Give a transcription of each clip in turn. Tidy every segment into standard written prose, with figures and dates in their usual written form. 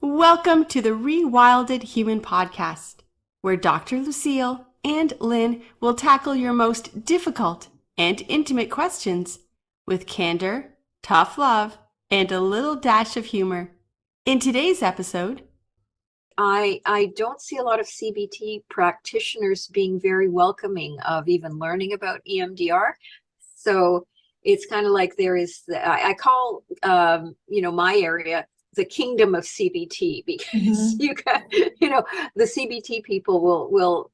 Welcome to the Rewilded Human podcast, where Dr. Lucille and Lynn will tackle your most difficult and intimate questions with candor, tough love, and a little dash of humor. In today's episode, I don't see a lot of CBT practitioners being very welcoming of even learning about EMDR. So it's kind of like there is, I call, my area the kingdom of CBT, because you got, the CBT people will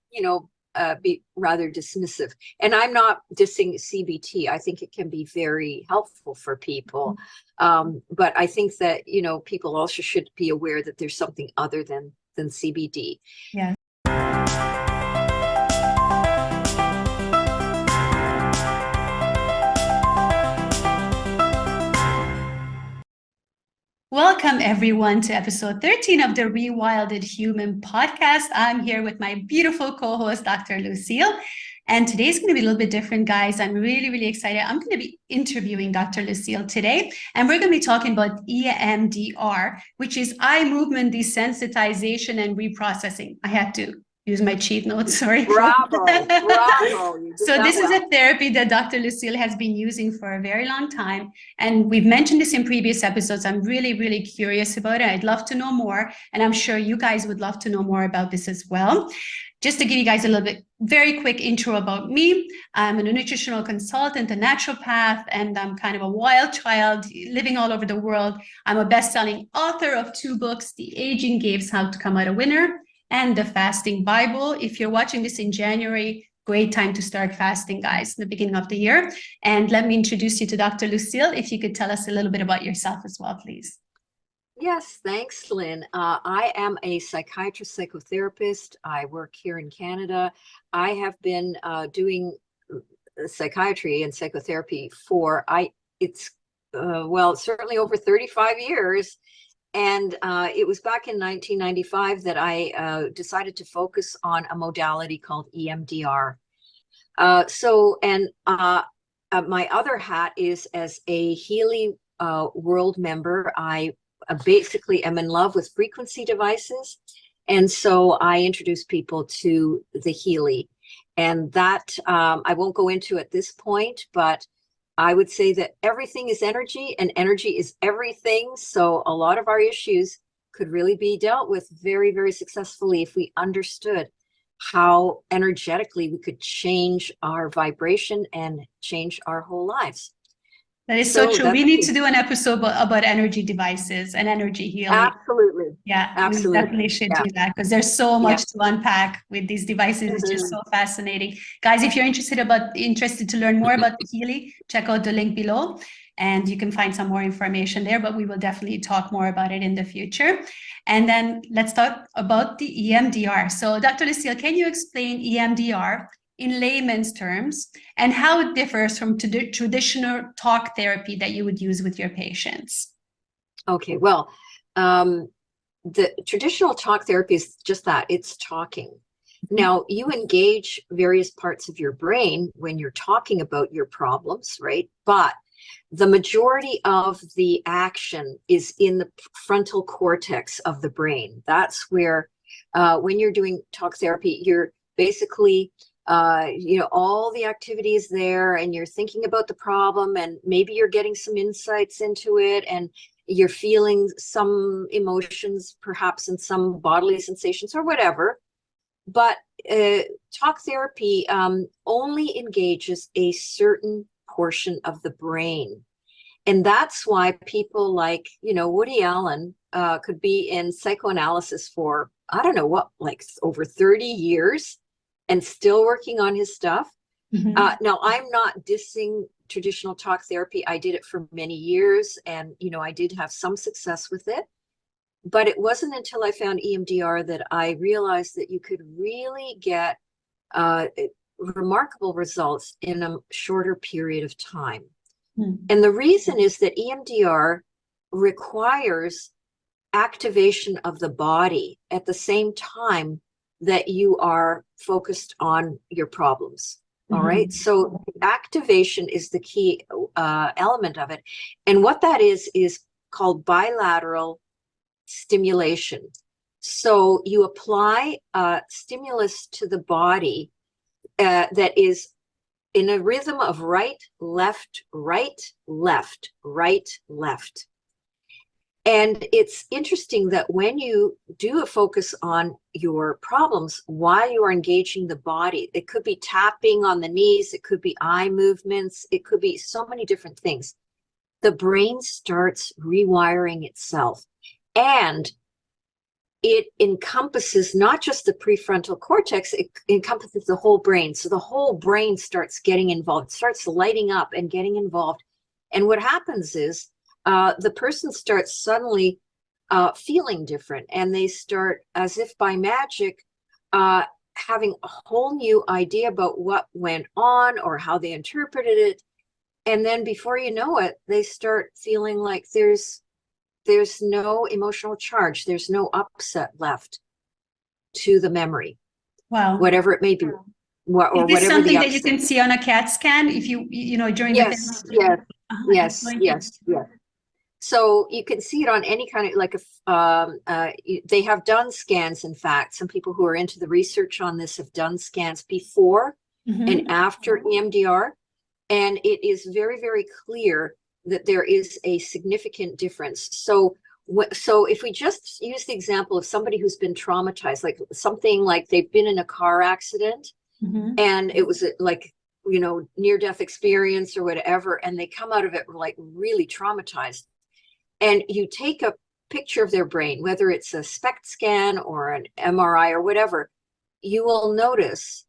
be rather dismissive. And I'm not dissing CBT. I think it can be very helpful for people. But I think that, people also should be aware that there's something other than CBD. Yeah. Welcome, everyone, to episode 13 of the Rewilded Human podcast. I'm here with my beautiful co-host, Dr. Lucille. And today's going to be a little bit different, guys. I'm really, really excited. I'm going to be interviewing Dr. Lucille today, and we're going to be talking about EMDR, which is eye movement desensitization and reprocessing. I had to use my cheat notes, sorry. Bravo. So this is a therapy that Dr. Lucille has been using for a very long time. And we've mentioned this in previous episodes. I'm really, really curious about it. I'd love to know more. And I'm sure you guys would love to know more about this as well. Just to give you guys a little bit, very quick intro about me. I'm a nutritional consultant, a naturopath, and I'm kind of a wild child living all over the world. I'm a best-selling author of 2 books, The Aging Gives, How to Come Out a Winner, and The Fasting Bible. If you're watching this in January, great time to start fasting, guys, in the beginning of the year. And let me introduce you to Dr. Lucille. If you could tell us a little bit about yourself as well, please. Yes, thanks, Lynn. I am a psychiatrist, psychotherapist. I work here in Canada. I have been doing psychiatry and psychotherapy for certainly over 35 years. And it was back in 1995 that I decided to focus on a modality called EMDR. My other hat is as a Healy World member. I basically am in love with frequency devices. And so I introduce people to the Healy. And that I won't go into at this point, but I would say that everything is energy and energy is everything. So a lot of our issues could really be dealt with very, very successfully if we understood how energetically we could change our vibration and change our whole lives. That is so true. We need to do an episode about energy devices and energy healing. Absolutely. Yeah, absolutely. We definitely should do that, because there's so much to unpack with these devices. It's just so fascinating. Guys, if you're interested to learn more about the Healy, check out the link below and you can find some more information there, but we will definitely talk more about it in the future. And then let's talk about the EMDR. So Dr. Lucille, can you explain EMDR in layman's terms and how it differs from traditional talk therapy that you would use with your patients? Okay, well, the traditional talk therapy is just that, it's talking. Now, you engage various parts of your brain when you're talking about your problems, right? But the majority of the action is in the frontal cortex of the brain. That's where, when you're doing talk therapy, you're basically all the activity is there and you're thinking about the problem, and maybe you're getting some insights into it, and you're feeling some emotions, perhaps, and some bodily sensations or whatever. But talk therapy only engages a certain portion of the brain. And that's why people like, Woody Allen could be in psychoanalysis for, I don't know what, like over 30 years and still working on his stuff. Now, I'm not dissing traditional talk therapy. I did it for many years, and I did have some success with it. But it wasn't until I found EMDR that I realized that you could really get remarkable results in a shorter period of time. And the reason is that EMDR requires activation of the body at the same time that you are focused on your problems. All right. So activation is the key element of it. And what that is called bilateral stimulation. So you apply stimulus to the body that is in a rhythm of right, left, right, left, right, left. And it's interesting that when you do a focus on your problems while you are engaging the body, it could be tapping on the knees, it could be eye movements, it could be so many different things. The brain starts rewiring itself. And it encompasses not just the prefrontal cortex, it encompasses the whole brain. So the whole brain starts getting involved, starts lighting up and getting involved. And what happens is the person starts suddenly feeling different, and they start, as if by magic, having a whole new idea about what went on or how they interpreted it. And then before you know it, they start feeling like there's no emotional charge. There's no upset left to the memory. Wow. Whatever it may be. Is this something that you can see on a CAT scan if during the Yes. So you can see it on any kind of, like, they have done scans. In fact, some people who are into the research on this have done scans before and after EMDR. And it is very, very clear that there is a significant difference. So if we just use the example of somebody who's been traumatized, like something like they've been in a car accident and it was like, near-death experience or whatever, and they come out of it like really traumatized. And you take a picture of their brain, whether it's a SPECT scan or an MRI or whatever, you will notice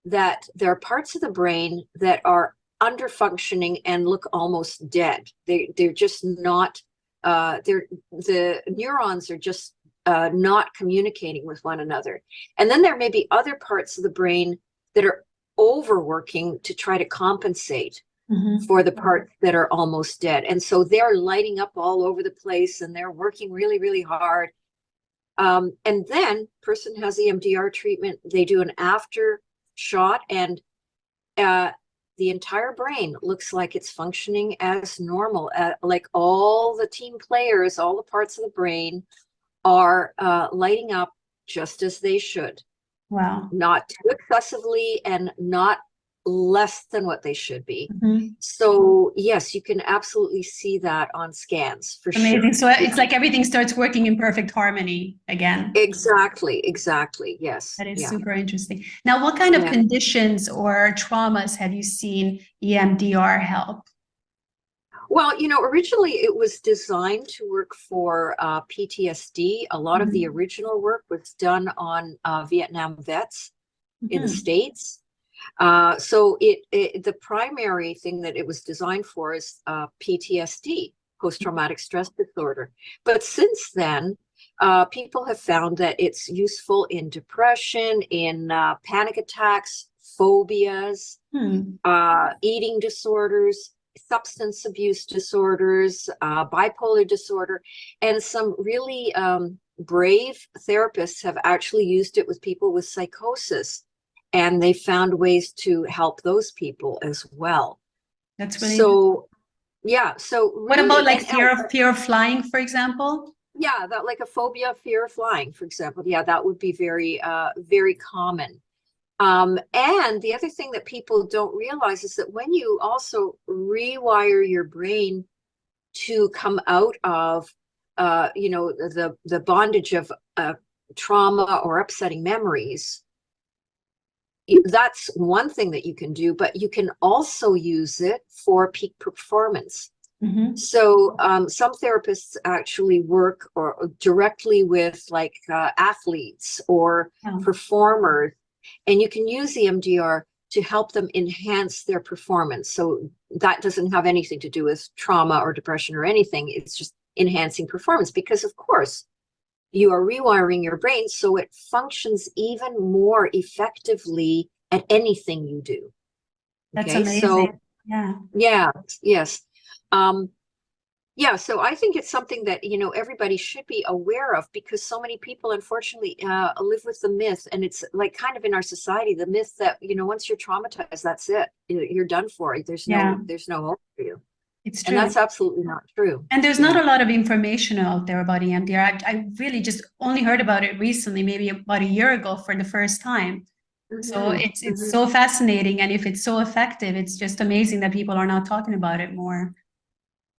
that there are parts of the brain that are under functioning and look almost dead. They're just not, the neurons are just not communicating with one another. And then there may be other parts of the brain that are overworking to try to compensate for the parts that are almost dead. And so they're lighting up all over the place and they're working really, really hard. And then person has EMDR treatment, they do an after shot, and the entire brain looks like it's functioning as normal. Like all the team players, all the parts of the brain are lighting up just as they should. Wow. Not too excessively and not less than what they should be. So yes, you can absolutely see that on scans for sure. Amazing. So it's like everything starts working in perfect harmony again. Exactly. Yes. That is super interesting. Now, what kind of conditions or traumas have you seen EMDR help? Well, originally it was designed to work for PTSD. A lot of the original work was done on Vietnam vets in the States. So the primary thing that it was designed for is PTSD, post-traumatic stress disorder. But since then, people have found that it's useful in depression, in panic attacks, phobias, eating disorders, substance abuse disorders, bipolar disorder, and some really brave therapists have actually used it with people with psychosis, and they found ways to help those people as well. That's really so really, what about like fear of flying, for example? Yeah, that, like a phobia, fear of flying, for example. Yeah, that would be very very common. And the other thing that people don't realize is that when you also rewire your brain to come out of, the bondage of trauma or upsetting memories, that's one thing that you can do, but you can also use it for peak performance. So some therapists actually work directly with like athletes or performers. And you can use EMDR to help them enhance their performance. So that doesn't have anything to do with trauma or depression or anything. It's just enhancing performance because, of course, you are rewiring your brain so it functions even more effectively at anything you do. That's amazing. So, yes. So I think it's something that, everybody should be aware of, because so many people, unfortunately, live with the myth. And it's like kind of in our society, the myth that, once you're traumatized, that's it. You're done for. There's no hope for you. It's And true. that's absolutely not true. And there's not a lot of information out there about EMDR. I really just only heard about it recently, maybe about a year ago for the first time. So it's so fascinating. And if it's so effective, it's just amazing that people are not talking about it more.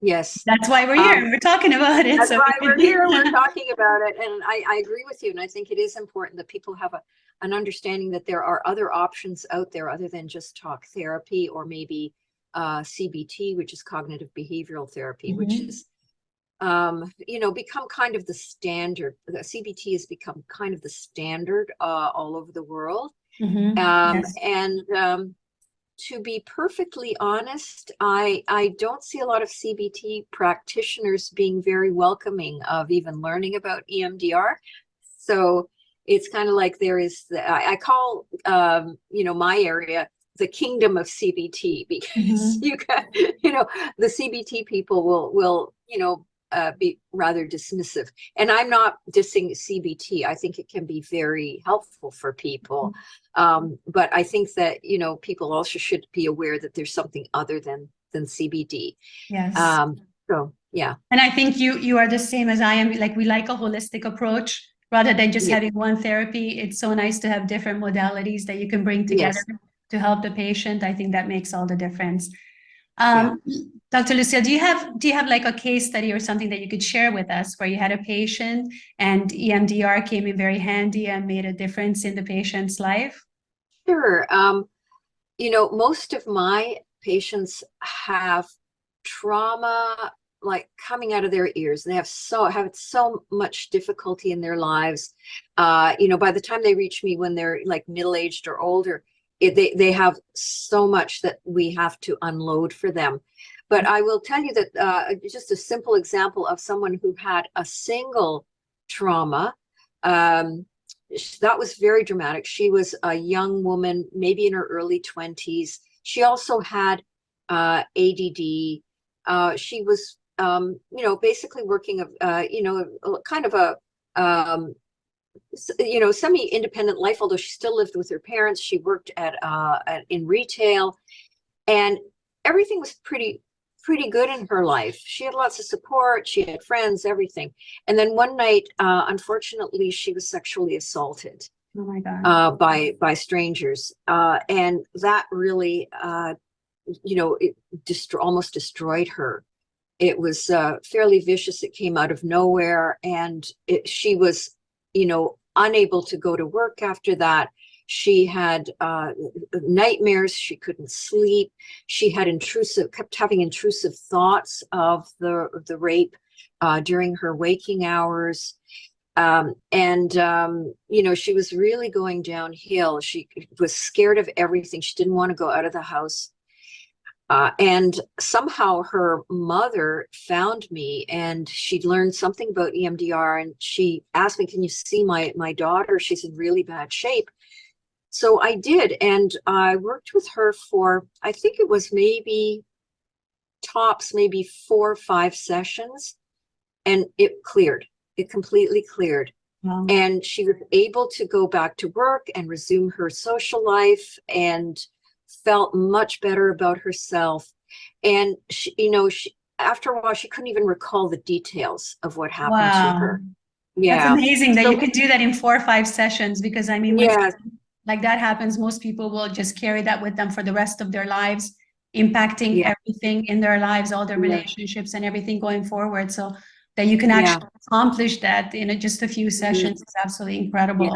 Yes. That's why we're here. We're talking about it. That's why we're here. We're talking about it. And I agree with you. And I think it is important that people have an understanding that there are other options out there other than just talk therapy, or maybe CBT, which is cognitive behavioral therapy, which is, become kind of the standard. The CBT has become kind of the standard all over the world. Yes. And to be perfectly honest, I don't see a lot of CBT practitioners being very welcoming of even learning about EMDR. So it's kind of like there is, I call, my area the kingdom of CBT, because you got, the CBT people will be rather dismissive. And I'm not dissing CBT. I think it can be very helpful for people. But I think that, people also should be aware that there's something other than CBD. Yes. So, yeah. And I think you are the same as I am. Like, we like a holistic approach rather than just having one therapy. It's so nice to have different modalities that you can bring together to help the patient. I think that makes all the difference. Dr. Lucille, do you have like a case study or something that you could share with us where you had a patient and EMDR came in very handy and made a difference in the patient's life? Sure. Most of my patients have trauma like coming out of their ears. They have so much difficulty in their lives. By the time they reach me when they're like middle-aged or older, they have so much that we have to unload for them. But I will tell you that just a simple example of someone who had a single trauma, that was very dramatic. She was a young woman, maybe in her early 20s. She also had ADD. She was, basically working, kind of a, semi-independent life, although she still lived with her parents. She worked in retail, and everything was pretty good in her life. She had lots of support. She had friends, everything. And then one night, unfortunately, she was sexually assaulted. Oh my God. By strangers. And that really, it almost destroyed her. It was fairly vicious. It came out of nowhere. And she was, unable to go to work after that. She had nightmares. She couldn't sleep. She had kept having intrusive thoughts of the rape during her waking hours. She was really going downhill. She was scared of everything. She didn't want to go out of the house. And somehow her mother found me, and she'd learned something about EMDR, and she asked me, "Can you see my daughter? She's in really bad shape." So I did, and I worked with her for, I think it was tops, maybe 4 or 5 sessions, and it cleared. It completely cleared. Wow. And she was able to go back to work and resume her social life, and felt much better about herself. And she, after a while, she couldn't even recall the details of what happened to her. Yeah. That's amazing that you could do that in 4 or 5 sessions, because I mean, yeah. like that happens, most people will just carry that with them for the rest of their lives, impacting everything in their lives, all their relationships and everything going forward. So that you can actually accomplish that in just a few sessions is absolutely incredible.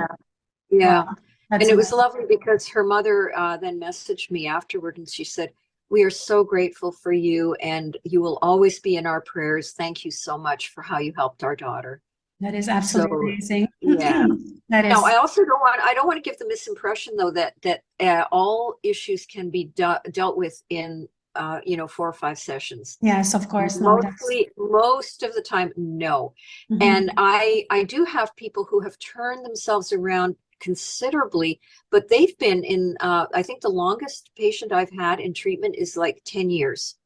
Yeah. Wow. And it was lovely because her mother then messaged me afterward, and she said, "We are so grateful for you, and you will always be in our prayers. Thank you so much for how you helped our daughter." That is absolutely amazing. Yeah. That is. Now, I also don't want to give the misimpression, though, that all issues can be dealt with in 4 or 5 sessions. Yes, of course. Most of the time, no. And I do have people who have turned themselves around considerably, but they've been in, I think the longest patient I've had in treatment is like 10 years.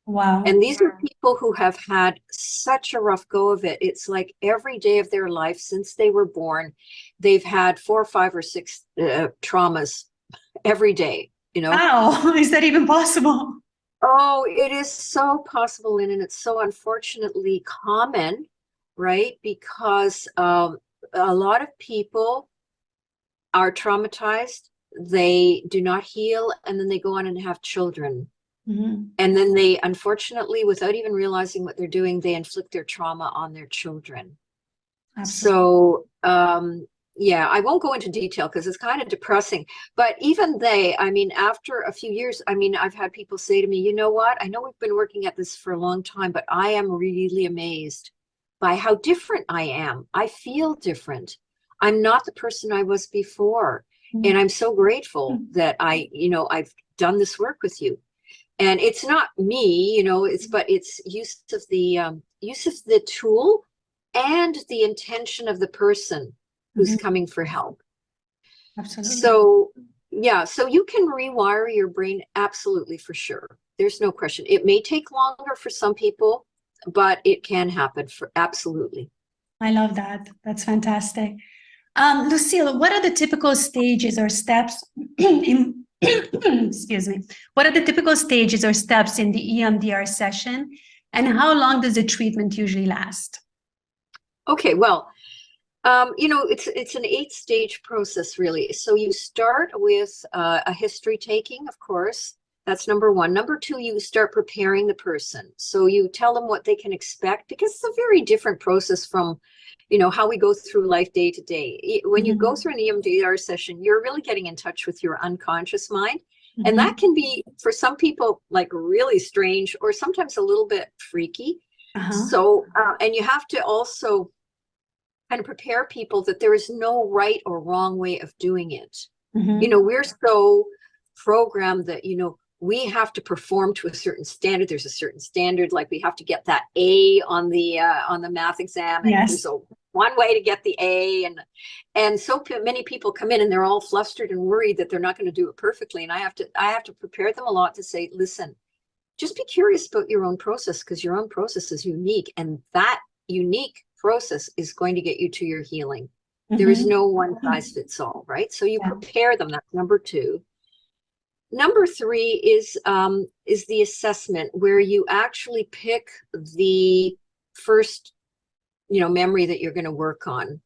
Wow. And these are people who have had such a rough go of it. It's like every day of their life since they were born, they've had 4 or 5 or 6 traumas every day, Wow, is that even possible? Oh, it is so possible, Lynn, and it's so unfortunately common, right? Because a lot of people are traumatized, they do not heal, and then they go on and have children. Mm-hmm. And then they, unfortunately, without even realizing what they're doing, they inflict their trauma on their children. Absolutely. So, yeah, I won't go into detail because it's kind of depressing. But even they, I mean, after a few years, I mean, I've had people say to me, you know what? I know we've been working at this for a long time, but I am really amazed by how different I am. I feel different. I'm not the person I was before. And I'm so grateful that I've done this work with you. And it's not me, but it's use of the tool and the intention of the person who's coming for help. Absolutely. So yeah, so you can rewire your brain, absolutely, for sure. There's no question. It may take longer for some people, but it can happen for absolutely. I love that. That's fantastic. Lucille, what are the typical stages or steps in, excuse me, what are the typical stages or steps in the EMDR session, and how long does the treatment usually last? Okay, well, it's an 8-stage process, really. So you start with a history taking, of course. That's number one. Number two, you start preparing the person. So you tell them what they can expect, because it's a very different process from, how we go through life day to day. When you go through an EMDR session, you're really getting in touch with your unconscious mind. And that can be, for some people, like really strange or sometimes a little bit freaky. So, and you have to also kind of prepare people that there is no right or wrong way of doing it. We're so programmed that, we have to perform to a certain standard. There's a certain standard, like we have to get that A on the math exam. And there's one way to get the A. And so many people come in and they're all flustered and worried that they're not going to do it perfectly. And I have to prepare them a lot to say, listen, just be curious about your own process, because your own process is unique. And that unique process is going to get you to your healing. There is no one size fits all, right? So you prepare them. That's number two. Number three is the assessment, where you actually pick the first, memory that you're going to work on.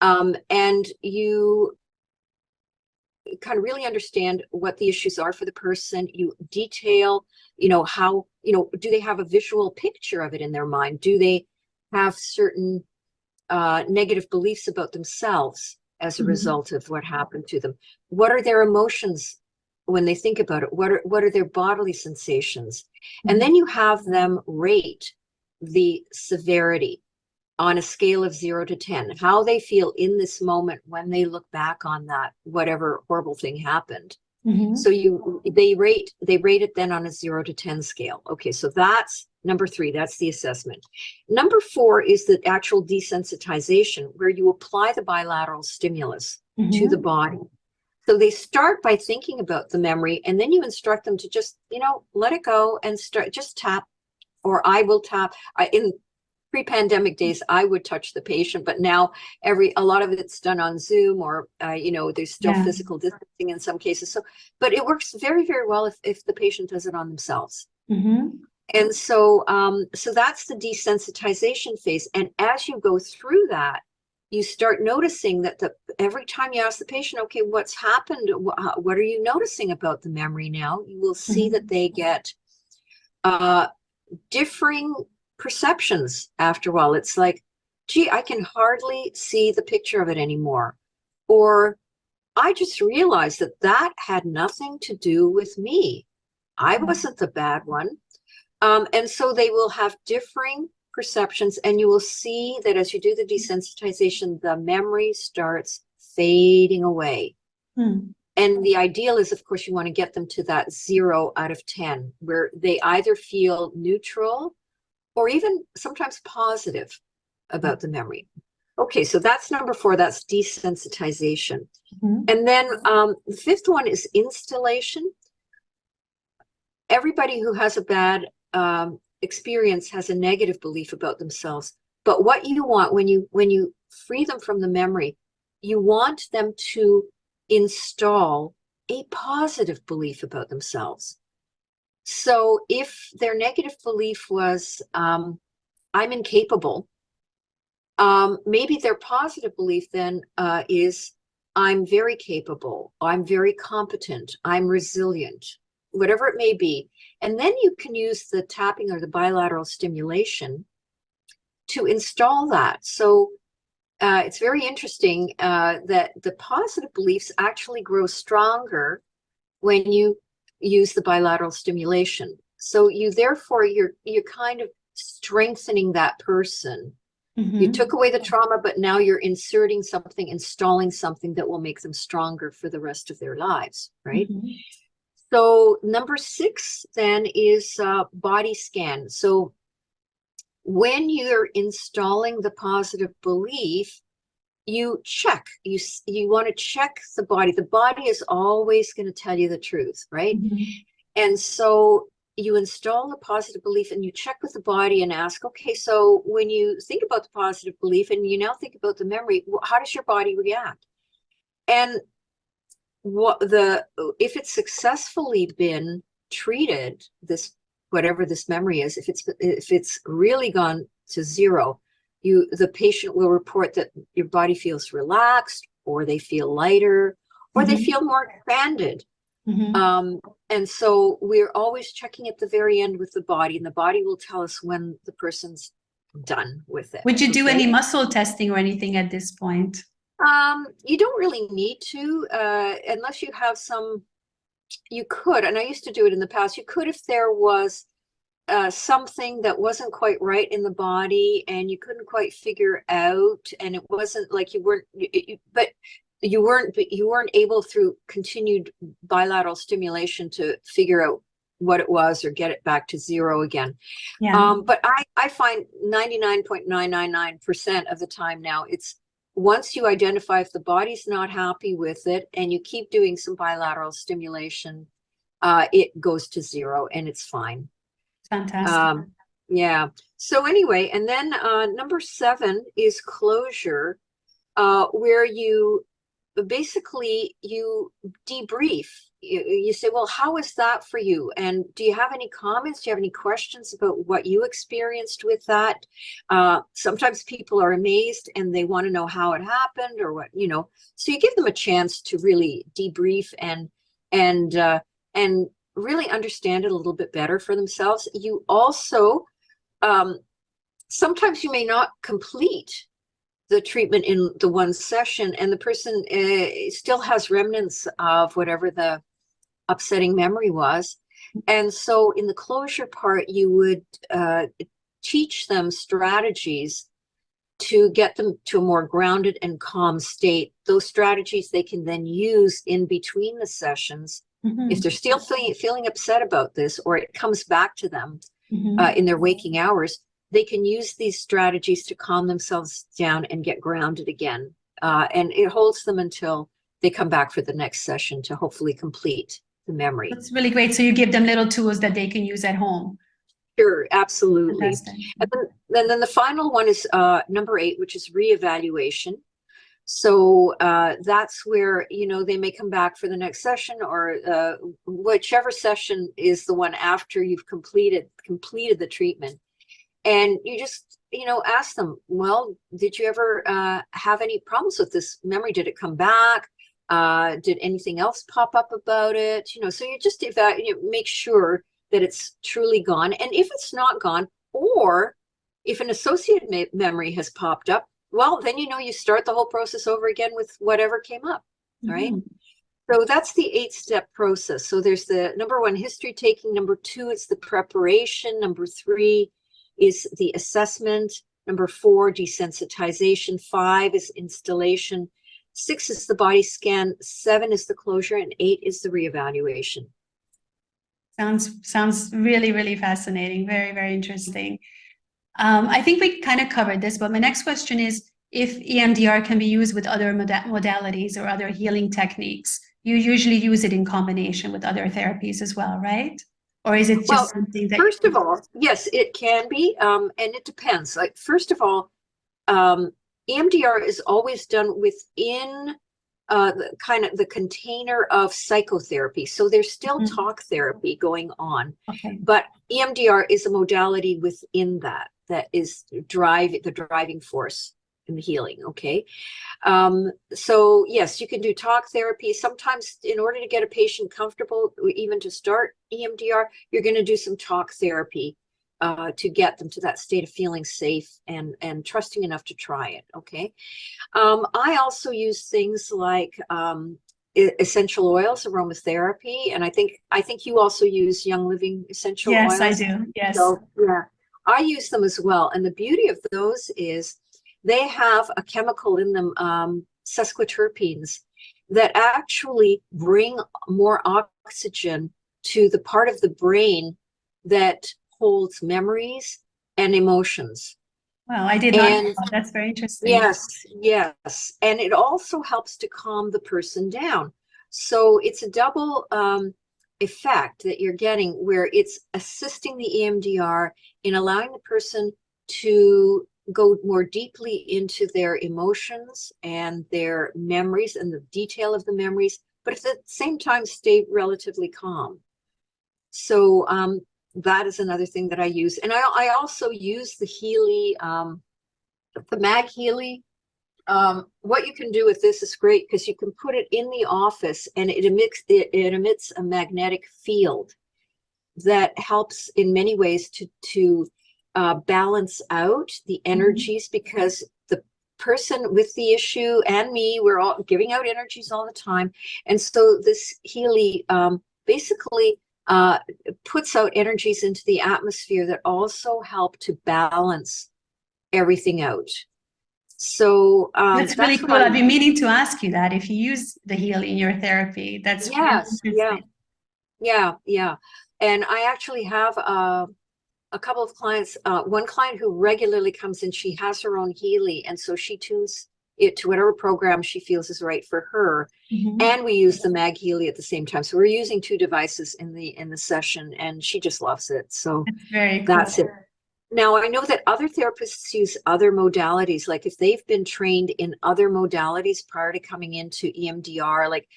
And you kind of really understand what the issues are for the person. You detail, how, do they have a visual picture of it in their mind? Do they have certain negative beliefs about themselves as a result of what happened to them? What are their emotions when they think about it? What are their bodily sensations? And then you have them rate the severity on a scale of 0 to 10, how they feel in this moment when they look back on that, whatever horrible thing happened. So they rate it then on a 0 to 10 scale. Okay, so that's number three. That's the assessment. Number four is the actual desensitization, where you apply the bilateral stimulus to the body. So they start by thinking about the memory, and then you instruct them to just, let it go and just tap, or I will tap. In pre-pandemic days, I would touch the patient, but now a lot of it's done on Zoom, or there's still physical distancing in some cases. So, but it works very, very well if the patient does it on themselves. And so, so that's the desensitization phase. And as you go through that, you start noticing that every time you ask the patient, okay, what's happened? What are you noticing about the memory now? You will see that they get differing perceptions after a while. It's like, gee, I can hardly see the picture of it anymore. Or I just realized that had nothing to do with me. I wasn't the bad one. And so they will have differing perceptions, and you will see that as you do the desensitization, the memory starts fading away. And the ideal is, of course, you want to get them to that 0 out of 10, where they either feel neutral or even sometimes positive about the memory. Okay, so that's number four. That's desensitization. And then the fifth one is installation. Everybody who has a bad experience has a negative belief about themselves. But what you want when you free them from the memory, you want them to install a positive belief about themselves. So if their negative belief was, I'm incapable, maybe their positive belief then is, I'm very capable, I'm very competent, I'm resilient, whatever it may be. And then you can use the tapping or the bilateral stimulation to install that. So it's very interesting that the positive beliefs actually grow stronger when you use the bilateral stimulation. So you're kind of strengthening that person. You took away the trauma, but now you're inserting something, installing something that will make them stronger for the rest of their lives, right? So number 6 then is body scan. So when you're installing the positive belief, you check, you want to check the body. The body is always going to tell you the truth, right? And so you install the positive belief and you check with the body and ask, okay, so when you think about the positive belief and you now think about the memory, how does your body react? And if it's successfully been treated, this, whatever this memory is, if it's really gone to zero, the patient will report that your body feels relaxed, or they feel lighter, or they feel more expanded. And so we're always checking at the very end with the body, and the body will tell us when the person's done with it. Would you do any muscle testing or anything at this point? You don't really need to, unless you have you could, and I used to do it in the past, you could if there was something that wasn't quite right in the body and you couldn't quite figure out, and it wasn't like you weren't able through continued bilateral stimulation to figure out what it was or get it back to zero again. But I find 99.999% of the time now, it's once you identify if the body's not happy with it and you keep doing some bilateral stimulation, it goes to zero and it's fine. Fantastic. Yeah. So anyway, and then number 7 is closure, where you basically debrief. You say, well, how is that for you? And do you have any comments? Do you have any questions about what you experienced with that? Sometimes people are amazed and they want to know how it happened or what, so you give them a chance to really debrief and really understand it a little bit better for themselves. You also, sometimes you may not complete the treatment in the one session, and the person still has remnants of whatever the upsetting memory was. And so in the closure part, you would teach them strategies to get them to a more grounded and calm state. Those strategies they can then use in between the sessions. If they're still feeling upset about this, or it comes back to them in their waking hours, they can use these strategies to calm themselves down and get grounded again. And it holds them until they come back for the next session to hopefully complete the memory. That's really great. So you give them little tools that they can use at home. Sure, absolutely. Fantastic. And then the final one is number 8, which is reevaluation. So that's where, they may come back for the next session, or whichever session is the one after you've completed the treatment. And you just, ask them, well, did you ever have any problems with this memory? Did it come back? Did anything else pop up about it? So you just make sure that it's truly gone. And if it's not gone, or if an associated memory has popped up, well, then, you start the whole process over again with whatever came up, right? So that's the 8-step process. So there's the number 1, history taking. Number 2, it's the preparation. Number 3 is the assessment. Number 4, desensitization. 5 is installation. 6 is the body scan. 7 is the closure, and 8 is the reevaluation. Sounds really, really fascinating. Very, very interesting. I think we kind of covered this, but my next question is, if EMDR can be used with other modalities or other healing techniques, you usually use it in combination with other therapies as well, right? Or is it just something that... First of all, yes, it can be, and it depends. Like, first of all, EMDR is always done within the container of psychotherapy. So there's still talk therapy going on, but EMDR is a modality within that is the driving force in the healing. Okay. So yes, you can do talk therapy. Sometimes in order to get a patient comfortable, even to start EMDR, you're going to do some talk therapy to get them to that state of feeling safe and trusting enough to try it. Okay. I also use things like essential oils, aromatherapy, and I think you also use Young Living essential oils. Yes, I do. Yes. So yeah, I use them as well. And the beauty of those is they have a chemical in them, sesquiterpenes, that actually bring more oxygen to the part of the brain that holds memories and emotions. Wow, I did not know. That's very interesting. Yes. And it also helps to calm the person down. So it's a double effect that you're getting, where it's assisting the EMDR in allowing the person to go more deeply into their emotions and their memories and the detail of the memories, but at the same time stay relatively calm. So that is another thing that I use. And I also use the Healy, the Mag Healy. What you can do with this is great because you can put it in the office and it emits a magnetic field that helps in many ways to balance out the energies, because the person with the issue and me, we're all giving out energies all the time. And so this Healy basically puts out energies into the atmosphere that also help to balance everything out. So that's really cool. I've been meaning to ask you that if you use the Healy in your therapy. That's yeah. And I actually have a couple of clients. One client who regularly comes in, she has her own Healy, and so she tunes it to whatever program she feels is right for her. And we use the Mag Healy at the same time. So we're using two devices in the session, and she just loves it. So that's it. Now, I know that other therapists use other modalities, like if they've been trained in other modalities prior to coming into EMDR, like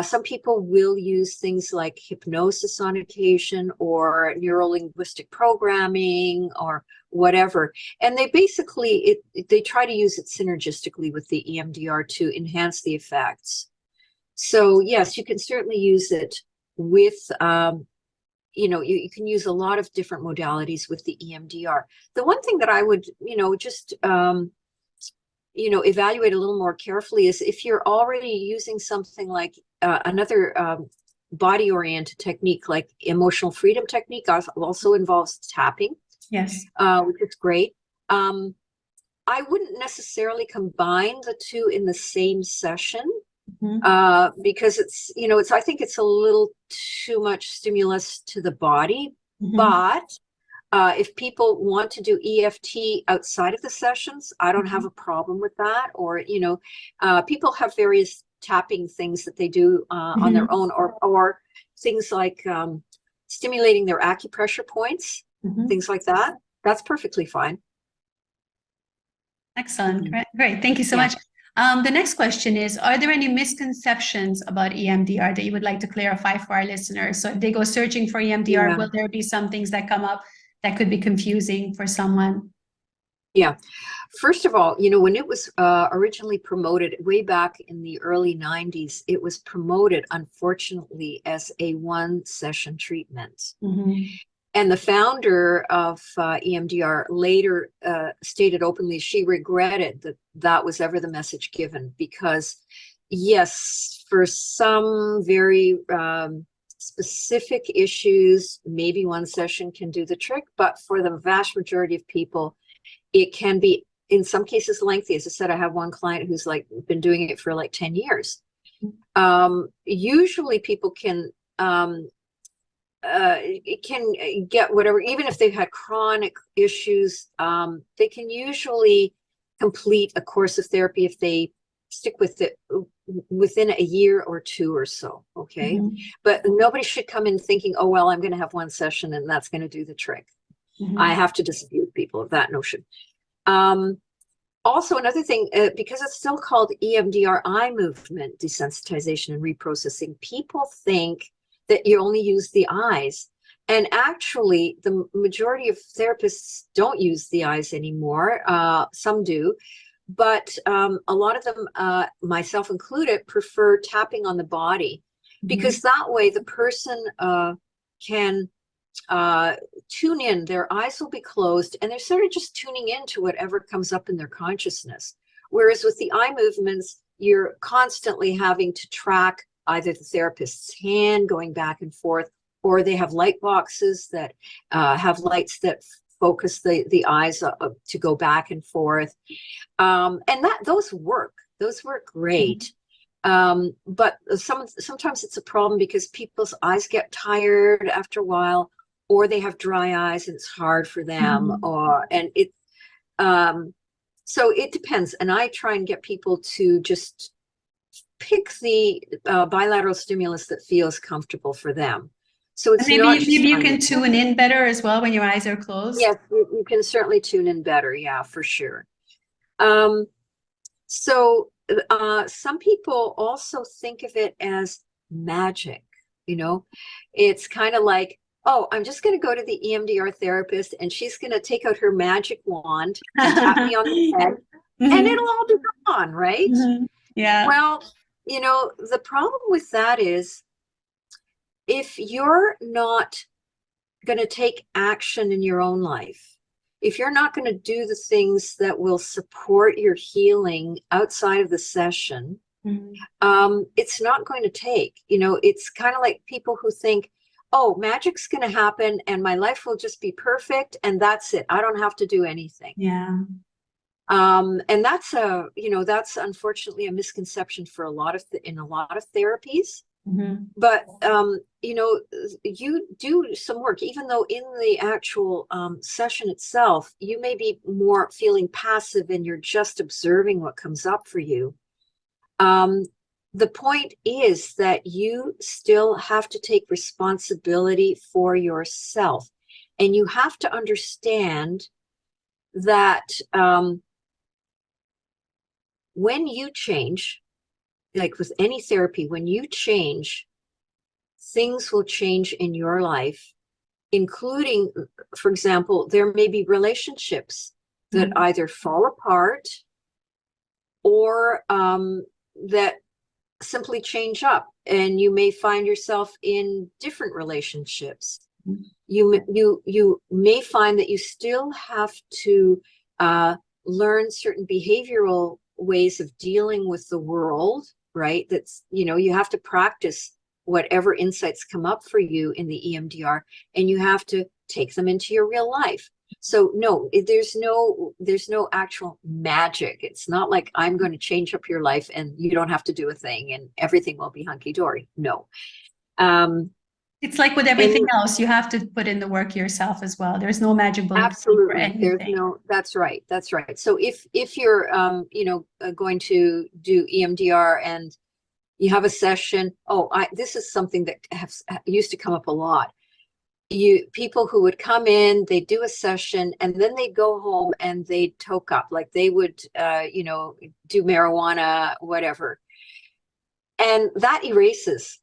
some people will use things like hypnosis on occasion or neuro-linguistic programming or whatever. And they basically, they try to use it synergistically with the EMDR to enhance the effects. So yes, you can certainly use it with, you can use a lot of different modalities with the EMDR. The one thing that I would, just, evaluate a little more carefully is if you're already using something like another body-oriented technique, like emotional freedom technique, also involves tapping. Yes. Which is great. I wouldn't necessarily combine the two in the same session. Because I think it's a little too much stimulus to the body. But if people want to do EFT outside of the sessions, I don't have a problem with that. Or, people have various tapping things that they do on their own, or things like stimulating their acupressure points, things like that. That's perfectly fine. Excellent. Great. Thank you so much. The next question is, are there any misconceptions about EMDR that you would like to clarify for our listeners? So if they go searching for EMDR, will there be some things that come up that could be confusing for someone? Yeah. First of all, when it was originally promoted way back in the early 90s, it was promoted, unfortunately, as a one-session treatment. And the founder of EMDR later stated openly she regretted that was ever the message given, because yes, for some very specific issues, maybe one session can do the trick, but for the vast majority of people, it can be, in some cases, lengthy. As I said, I have one client who's been doing it for 10 years. Usually people can it can get whatever, even if they've had chronic issues, they can usually complete a course of therapy if they stick with it within a year or two or so. Okay. But nobody should come in thinking, oh, well, I'm going to have one session and that's going to do the trick. I have to dispute people of that notion. also another thing, because it's still called EMDR, eye movement desensitization and reprocessing, people think that you only use the eyes. And actually, the majority of therapists don't use the eyes anymore. Some do. But a lot of them, myself included, prefer tapping on the body, because that way the person can tune in. Their eyes will be closed and they're sort of just tuning into whatever comes up in their consciousness. Whereas with the eye movements, you're constantly having to track either the therapist's hand going back and forth, or they have light boxes that have lights that focus the eyes to go back and forth. And those work great. But sometimes it's a problem because people's eyes get tired after a while, or they have dry eyes and it's hard for them, so it depends. And I try and get people to just pick the bilateral stimulus that feels comfortable for them. So it's maybe you can tune in better as well when your eyes are closed. Yes, you can certainly tune in better. Yeah, for sure. So some people also think of it as magic. It's kind of like, oh, I'm just going to go to the EMDR therapist and she's going to take out her magic wand and tap me on the head and it'll all be gone, right? Yeah. Well, the problem with that is, if you're not going to take action in your own life, if you're not going to do the things that will support your healing outside of the session, it's not going to take. It's kind of like people who think, oh, magic's going to happen and my life will just be perfect and that's it. I don't have to do anything. Yeah. And that's that's unfortunately a misconception for in a lot of therapies. But you do some work, even though in the actual session itself, you may be more feeling passive and you're just observing what comes up for you. The point is that you still have to take responsibility for yourself, and you have to understand that when you change, like with any therapy, when you change, things will change in your life, including, for example, there may be relationships that either fall apart or that simply change up, and you may find yourself in different relationships. You may find that you still have to learn certain behavioral ways of dealing with the world, right? That's, you have to practice whatever insights come up for you in the EMDR, and you have to take them into your real life. So no, there's no actual magic. It's not like I'm going to change up your life and you don't have to do a thing and everything will be hunky-dory. No. It's like with everything else, you have to put in the work yourself as well. There's no magic bullet. Absolutely. That's right. So if you're going to do EMDR and you have a session, this is something that used to come up a lot. People who would come in, they do a session, and then they'd go home and they'd toke up, like they would do marijuana, whatever. And that erases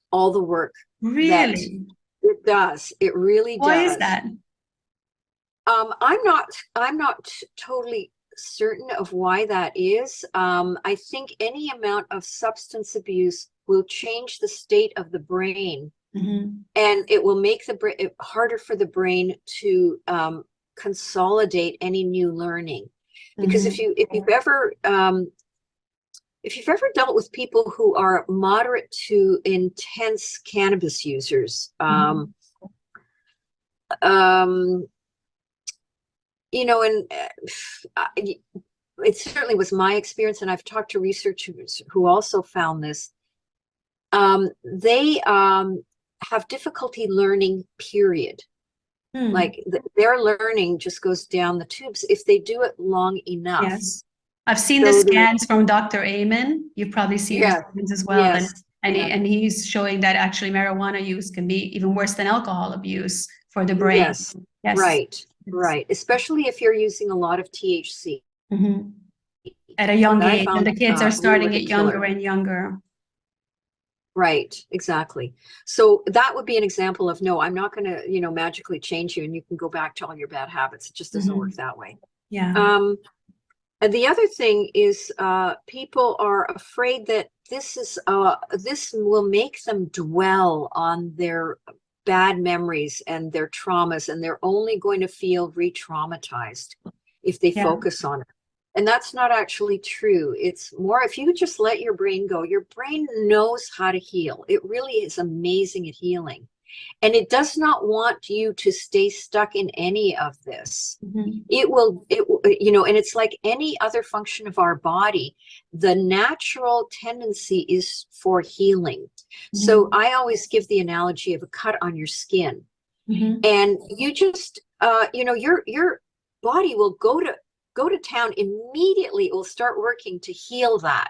all the work. Really? It does. It really does. Why is that? I'm not totally certain of why that is. I think any amount of substance abuse will change the state of the brain, and it will make it harder for the brain to consolidate any new learning. Because if you've ever dealt with people who are moderate to intense cannabis users, it certainly was my experience, and I've talked to researchers who also found this. They have difficulty learning, period. Like their learning just goes down the tubes if they do it long enough. Yes. I've seen the scans from Dr. Amen. You've probably seen his scans as well. Yes. And he's showing that actually marijuana use can be even worse than alcohol abuse for the brain. Yes. Right. Especially if you're using a lot of THC. At a young that I age, and found the kids are really, starting really it younger killer. and younger. Right, exactly. So that would be an example of, no, I'm not going to, you know, magically change you and you can go back to all your bad habits. It just doesn't work that way. Yeah. And the other thing is, people are afraid that this will make them dwell on their bad memories and their traumas, and they're only going to feel re-traumatized if they focus on it. And that's not actually true. It's more, if you just let your brain go, your brain knows how to heal. It really is amazing at healing. And it does not want you to stay stuck in any of this. It will, you know, and it's like any other function of our body. The natural tendency is for healing. So I always give the analogy of a cut on your skin. And you just, you know, your body will go to town immediately. It will start working to heal that.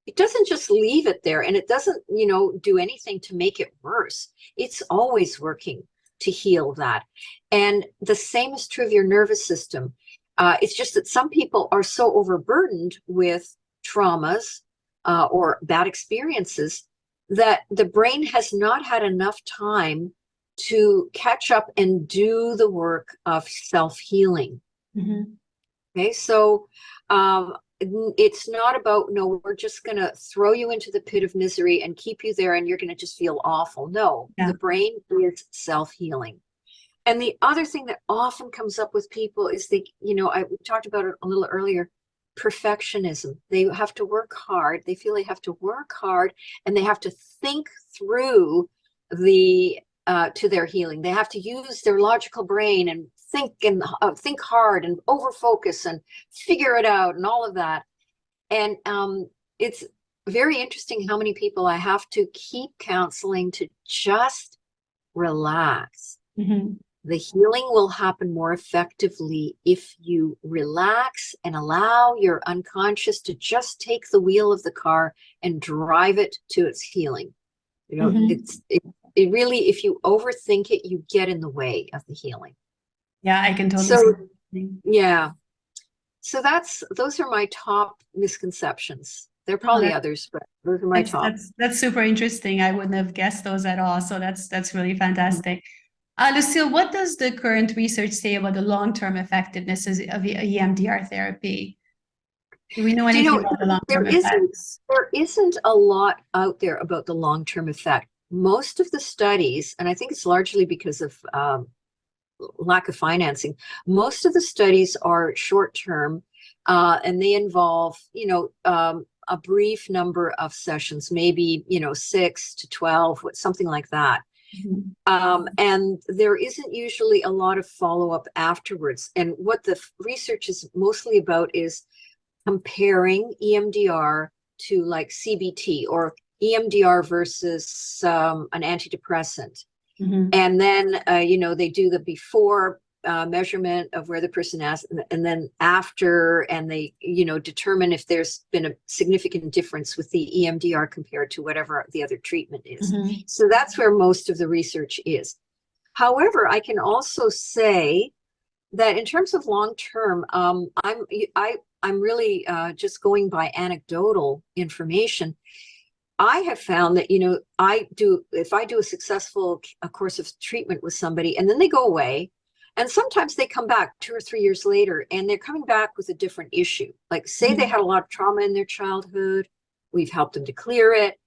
It doesn't just leave it there, and it doesn't, you know, do anything to make it worse. It's always working to heal that. And the same is true of your nervous system. It's just that some people are so overburdened with traumas or bad experiences that the brain has not had enough time to catch up and do the work of self-healing. Okay, so it's not about, no, we're just going to throw you into the pit of misery and keep you there and you're going to just feel awful. No, the brain is self-healing. And the other thing that often comes up with people is we talked about it a little earlier, perfectionism. They have to work hard. They feel they have to work hard and they have to think through to their healing. They have to use their logical brain and think hard and overfocus and figure it out and all of that. And it's very interesting how many people I have to keep counseling to just relax. The healing will happen more effectively if you relax and allow your unconscious to just take the wheel of the car and drive it to its healing. You know, it really, if you overthink it, you get in the way of the healing. Yeah, I can totally see. Yeah. So those are my top misconceptions. There are probably others, but those are my top. That's super interesting. I wouldn't have guessed those at all. So that's really fantastic. Lucille, what does the current research say about the long-term effectiveness of EMDR therapy? Do we know anything about the long-term effects? There isn't a lot out there about the long-term effect. Most of the studies, and I think it's largely because of lack of financing, most of the studies are short-term, and they involve, a brief number of sessions, maybe, 6 to 12, something like that. And there isn't usually a lot of follow-up afterwards. And what the research is mostly about is comparing EMDR to like CBT or EMDR versus an antidepressant. And then, they do the before measurement of where the person is, and then after, and they, determine if there's been a significant difference with the EMDR compared to whatever the other treatment is. So that's where most of the research is. However, I can also say that in terms of long-term, I'm really just going by anecdotal information. I have found that, if I do a successful course of treatment with somebody and then they go away, and sometimes they come back 2 or 3 years later and they're coming back with a different issue. Like say they had a lot of trauma in their childhood, we've helped them to clear it.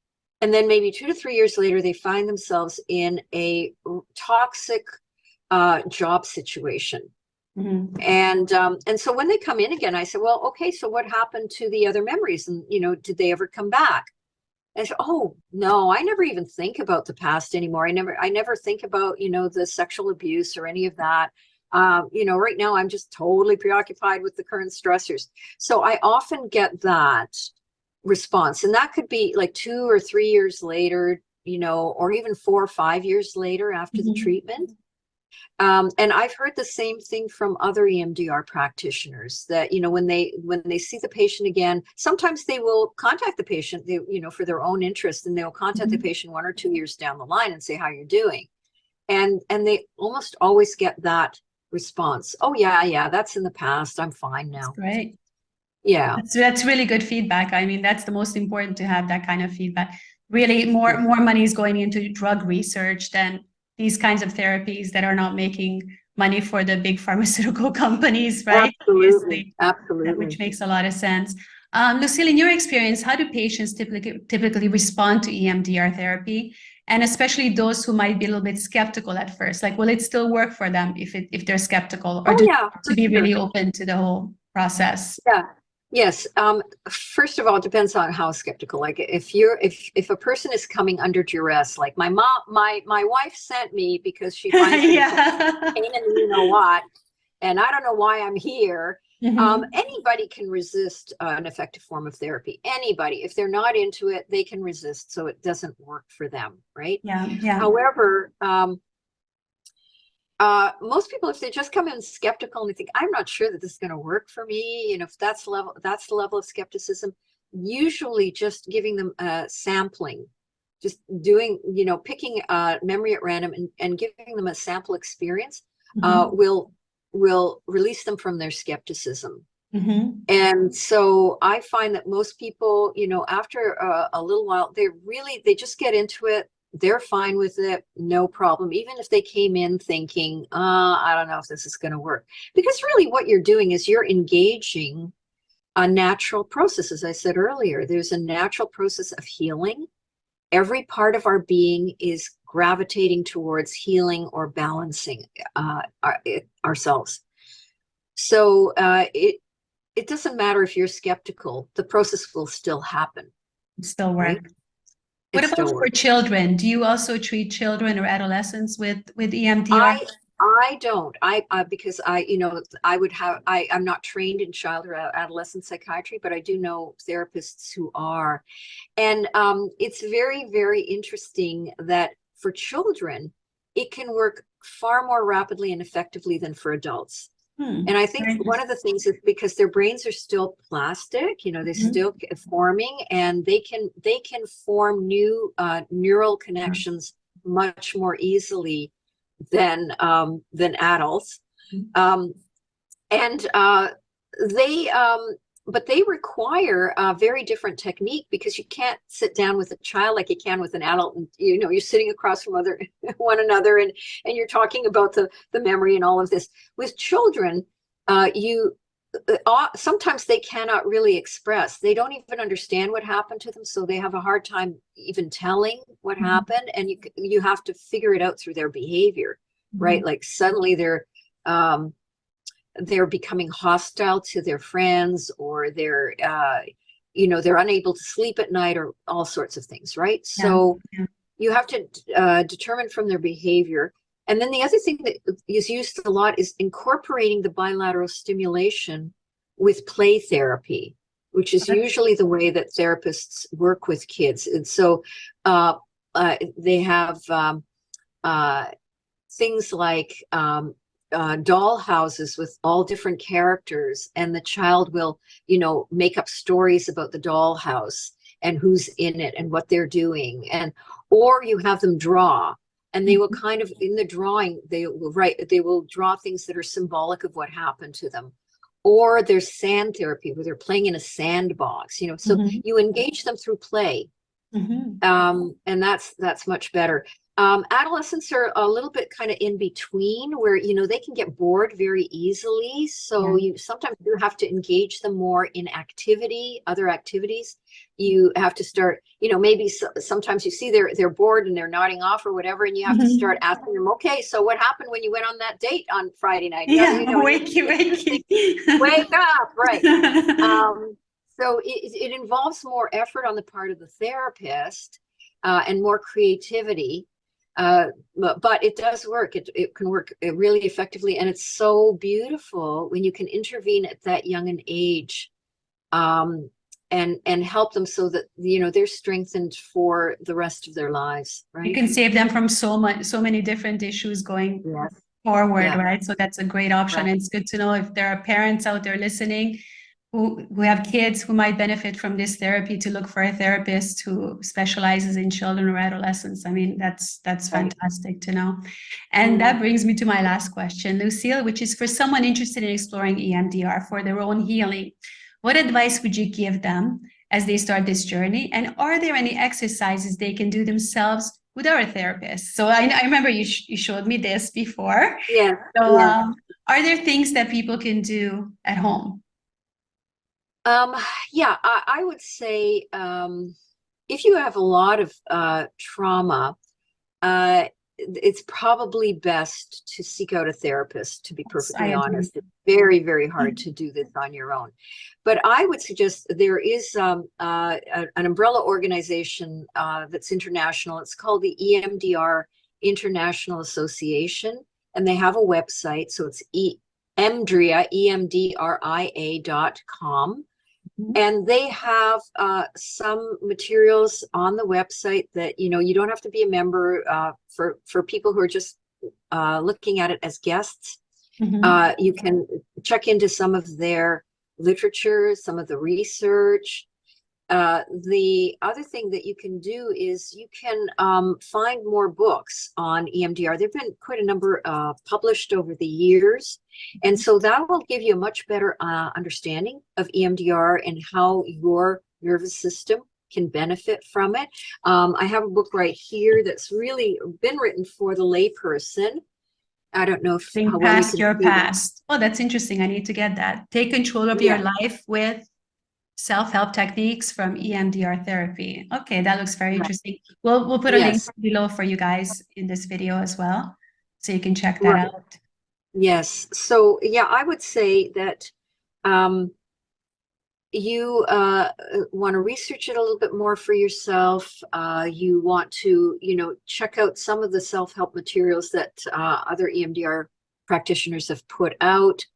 And then maybe 2 to 3 years later, they find themselves in a toxic job situation. And so when they come in again, I said, well, okay, so what happened to the other memories? And, did they ever come back? And I said, oh, no, I never even think about the past anymore. I never think about, the sexual abuse or any of that. Right now I'm just totally preoccupied with the current stressors. So I often get that response. And that could be like 2 or 3 years later, or even 4 or 5 years later after the treatment. And I've heard the same thing from other EMDR practitioners that, when they see the patient again, sometimes they will contact the patient, for their own interest, and they'll contact the patient 1 or 2 years down the line and say, how you're doing. And they almost always get that response. Oh, yeah, that's in the past. I'm fine now. That's great. Yeah. That's really good feedback. I mean, that's the most important, to have that kind of feedback. Really, more money is going into drug research than these kinds of therapies that are not making money for the big pharmaceutical companies, right? Absolutely. Absolutely. Which makes a lot of sense. Lucille, in your experience, how do patients typically respond to EMDR therapy? And especially those who might be a little bit skeptical at first, like, will it still work for them if they're skeptical, or to be really open to the whole process? Yeah. Yes. First of all, it depends on how skeptical. Like if a person is coming under duress, like my wife sent me because she finds me pain in the you know what, and I don't know why I'm here. Anybody can resist an effective form of therapy. Anybody, if they're not into it, they can resist. So it doesn't work for them, right? Yeah. However, most people, if they just come in skeptical and they think, I'm not sure that this is going to work for me, if that's the level of skepticism, usually just giving them sampling, just doing, picking a memory at random and giving them a sample experience will release them from their skepticism. And so I find that most people, after a little while, they just get into it. They're fine with it, no problem, even if they came in thinking, I don't know if this is going to work. Because really what you're doing is you're engaging a natural process. As I said earlier, there's a natural process of healing. Every part of our being is gravitating towards healing or balancing ourselves. So it doesn't matter if you're skeptical, the process will still happen. Still work. Right? What about for children? Do you also treat children or adolescents with EMDR? I don't. Because I'm not trained in child or adolescent psychiatry, but I do know therapists who are. And it's very, very interesting that for children, it can work far more rapidly and effectively than for adults. And I think one of the things is because their brains are still plastic, they're still forming, and they can form new neural connections much more easily than adults. But they require a very different technique, because you can't sit down with a child like you can with an adult, and you're sitting across from one another and you're talking about the memory and all of this. With children, sometimes they cannot really express. They don't even understand what happened to them, so they have a hard time even telling what happened, and you have to figure it out through their behavior, right? Like suddenly they're becoming hostile to their friends, or they're unable to sleep at night, or all sorts of things, right? So you have to determine from their behavior. And then the other thing that is used a lot is incorporating the bilateral stimulation with play therapy, which is usually the way that therapists work with kids. And so they have things like doll houses with all different characters, and the child will make up stories about the doll house and who's in it and what they're doing. Or you have them draw, and they will kind of, in the drawing, they will draw things that are symbolic of what happened to them. Or there's sand therapy, where they're playing in a sandbox, so you engage them through play. And that's much better. Adolescents are a little bit kind of in between, where they can get bored very easily, so you sometimes do have to engage them more in other activities. You have to start, maybe sometimes you see they're bored and they're nodding off or whatever, and you have to start asking them, okay, so what happened when you went on that date on Friday night? Wake up, right? So it involves more effort on the part of the therapist and more creativity. But it does work. It can work really effectively. And it's so beautiful when you can intervene at that young an age and help them so that, they're strengthened for the rest of their lives, right? You can save them from so many different issues going forward, right? So that's a great option. Right. And it's good to know if there are parents out there listening who have kids who might benefit from this therapy, to look for a therapist who specializes in children or adolescents. I mean, that's fantastic to know. And that brings me to my last question, Lucille, which is for someone interested in exploring EMDR for their own healing. what advice would you give them as they start this journey? And are there any exercises they can do themselves without a therapist? So I remember you showed me this before. Yeah. So Yeah. are there things that people can do at home? Yeah, I would say if you have a lot of trauma, it's probably best to seek out a therapist, to be perfectly honest. It's very, very hard to do this on your own. But I would suggest there is an umbrella organization that's international. It's called the EMDR International Association, and they have a website. So it's EMDRIA.com. And they have some materials on the website that, you don't have to be a member for people who are just looking at it as guests. You can check into some of their literature, some of the research. The other thing that you can do is you can find more books on EMDR. There have been quite a number published over the years. And so that will give you a much better understanding of EMDR and how your nervous system can benefit from it. I have a book right here that's really been written for the layperson. I don't know if Think past your past. Oh, that's interesting. I need to get that. Take control of your life with self-help techniques from EMDR therapy. Okay, that looks very interesting. We'll put a link below for you guys in this video as well, so you can check that out. Yes. So yeah, I would say that you want to research it a little bit more for yourself. You want to, check out some of the self-help materials that other EMDR practitioners have put out.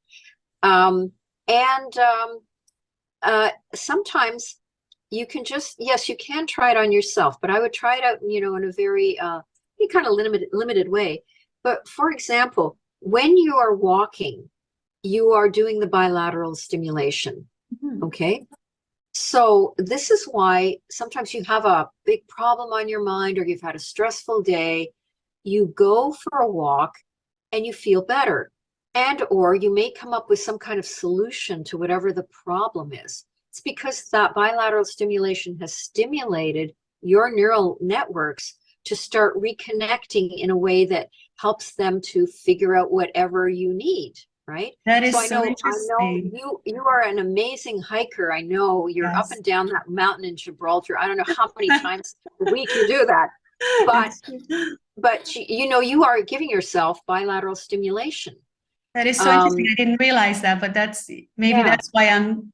Sometimes you can just, yes, you can try it on yourself, but I would try it out, in a very kind of limited way. But for example, when you are walking, you are doing the bilateral stimulation. Okay. So this is why sometimes you have a big problem on your mind, or you've had a stressful day, you go for a walk and you feel better. And or you may come up with some kind of solution to whatever the problem is. It's because that bilateral stimulation has stimulated your neural networks to start reconnecting in a way that helps them to figure out whatever you need, right? That is so interesting. I know you are an amazing hiker. I know you're up and down that mountain in Gibraltar. I don't know how many times a week you do that, but you are giving yourself bilateral stimulation. That is so interesting. I didn't realize that, but that's why I'm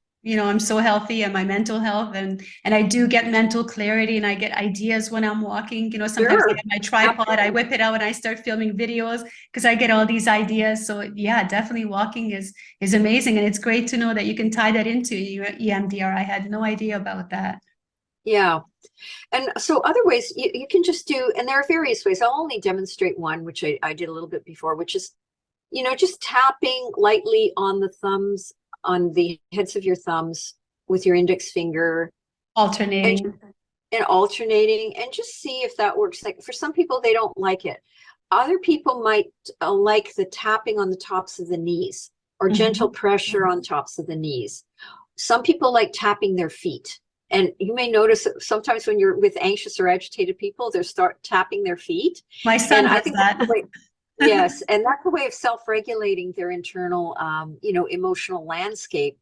so healthy, and my mental health, and I do get mental clarity, and I get ideas when I'm walking. Sometimes I have my tripod, I whip it out and I start filming videos because I get all these ideas. So yeah, definitely walking is amazing. And it's great to know that you can tie that into your EMDR. I had no idea about that. Yeah. And so other ways you can just do, and there are various ways. I'll only demonstrate one, which I did a little bit before, which is, just tapping lightly on the thumbs, on the heads of your thumbs with your index finger. Alternating. And alternating, and just see if that works. Like for some people, they don't like it. Other people might like the tapping on the tops of the knees, or gentle pressure on tops of the knees. Some people like tapping their feet. And you may notice that sometimes when you're with anxious or agitated people, they start tapping their feet. My son does that. Yes, and that's a way of self-regulating their internal, emotional landscape.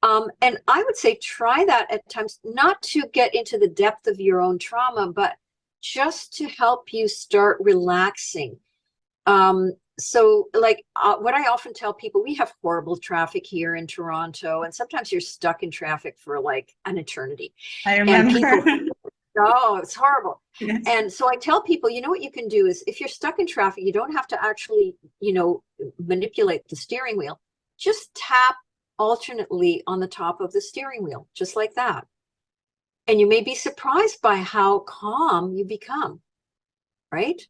And I would say try that at times, not to get into the depth of your own trauma, but just to help you start relaxing. So like what I often tell people, we have horrible traffic here in Toronto, and sometimes you're stuck in traffic for like an eternity. I remember. And people, oh, it's horrible. Yes. And so I tell people, what you can do is, if you're stuck in traffic, you don't have to actually, manipulate the steering wheel. Just tap alternately on the top of the steering wheel, just like that. And you may be surprised by how calm you become, right?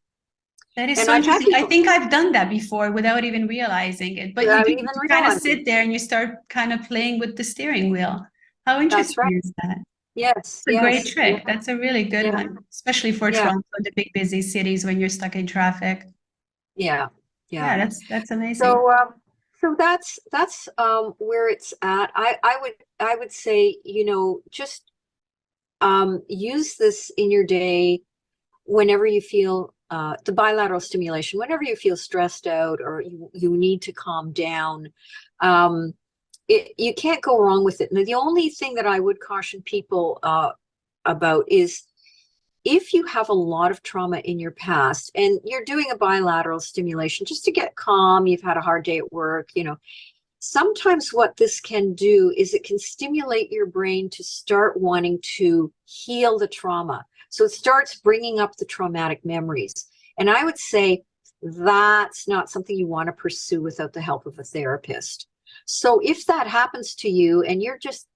That is so interesting. I think I've done that before without even realizing it. But you do kind of sit there and you start kind of playing with the steering wheel. How interesting is that? Yes. It's a great trick. That's a really good one, especially for Toronto, the big busy cities, when you're stuck in traffic. Yeah. That's amazing. So that's where it's at. I would I would say, just use this in your day whenever you feel the bilateral stimulation, whenever you feel stressed out or you need to calm down. You can't go wrong with it. Now, the only thing that I would caution people about is if you have a lot of trauma in your past and you're doing a bilateral stimulation just to get calm, you've had a hard day at work, sometimes what this can do is it can stimulate your brain to start wanting to heal the trauma. So it starts bringing up the traumatic memories. And I would say that's not something you want to pursue without the help of a therapist. So if that happens to you and you're just,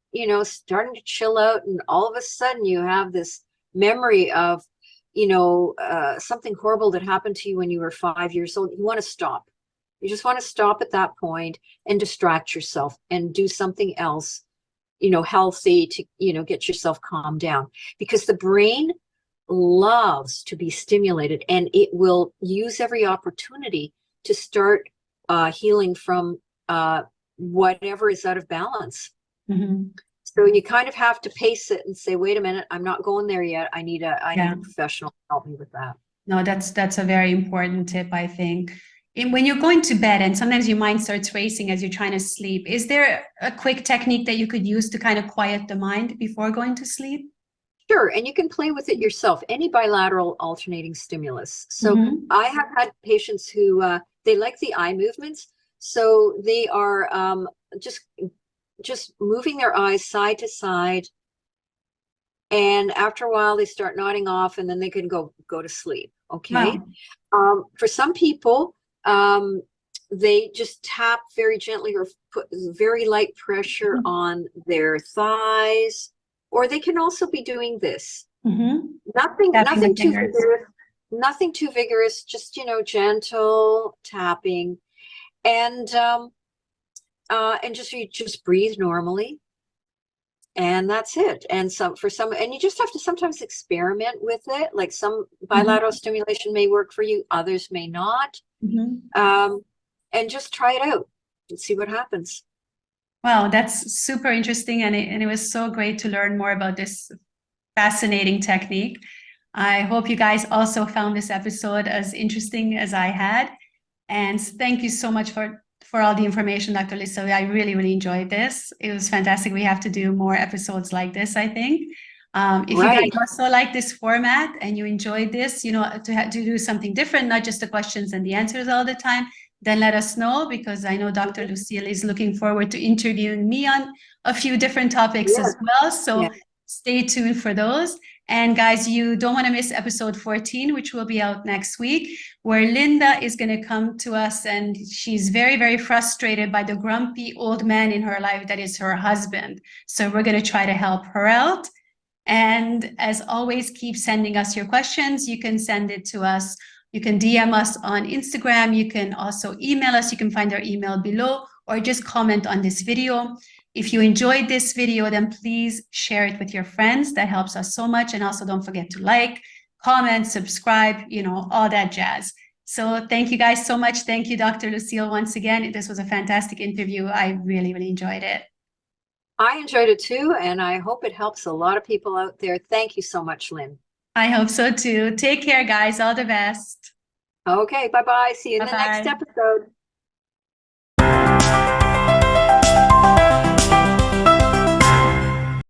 starting to chill out and all of a sudden you have this memory of, something horrible that happened to you when you were 5 years old, you want to stop. You just want to stop at that point and distract yourself and do something else, healthy to, get yourself calmed down, because the brain loves to be stimulated and it will use every opportunity to start healing from whatever is out of balance. Mm-hmm. So you kind of have to pace it and say, wait a minute, I'm not going there yet. I need a professional to help me with that. No, that's a very important tip, I think. When you're going to bed and sometimes your mind starts racing as you're trying to sleep, is there a quick technique that you could use to kind of quiet the mind before going to sleep? Sure, and you can play with it yourself, any bilateral alternating stimulus. So I have had patients who, they like the eye movements. So they are just moving their eyes side to side. And after a while, they start nodding off and then they can go to sleep. Okay. Wow. For some people, they just tap very gently or put very light pressure on their thighs, or they can also be doing this. Nothing too vigorous, just, gentle tapping. And just breathe normally. And that's it. And and you just have to sometimes experiment with it. Like some bilateral stimulation may work for you, others may not. And just try it out and see what happens. Wow, that's super interesting. And it was so great to learn more about this fascinating technique. I hope you guys also found this episode as interesting as I had. And thank you so much for all the information, Dr. Lucille. I really, really enjoyed this. It was fantastic. We have to do more episodes like this, I think. If you guys also like this format and you enjoyed this, to do something different, not just the questions and the answers all the time, then let us know, because I know Dr. Lucille is looking forward to interviewing me on a few different topics as well. So stay tuned for those. And guys, you don't want to miss episode 14, which will be out next week, where Linda is going to come to us, and she's very, very frustrated by the grumpy old man in her life that is her husband. So we're going to try to help her out. And as always, keep sending us your questions. You can send it to us. You can DM us on Instagram. You can also email us. You can find our email below, or just comment on this video. If you enjoyed this video, then please share it with your friends. That helps us so much. And also don't forget to like, comment, subscribe, all that jazz. So thank you guys so much. Thank you, Dr. Lucille, once again. This was a fantastic interview. I really, really enjoyed it. I enjoyed it too, and I hope it helps a lot of people out there. Thank you so much, Lynn. I hope so too. Take care, guys. All the best. Okay, bye-bye. See you in the next episode.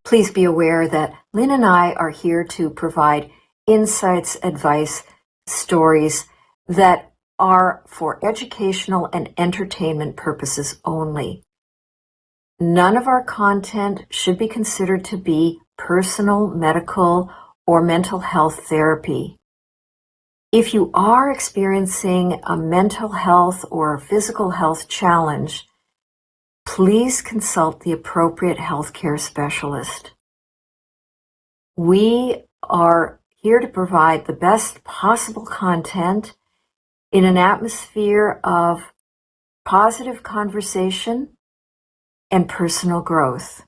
Please be aware that Lynn and I are here to provide insights, advice, stories that are for educational and entertainment purposes only. None of our content should be considered to be personal, medical, or mental health therapy. If you are experiencing a mental health or physical health challenge, please consult the appropriate healthcare specialist. We are here to provide the best possible content in an atmosphere of positive conversation and personal growth.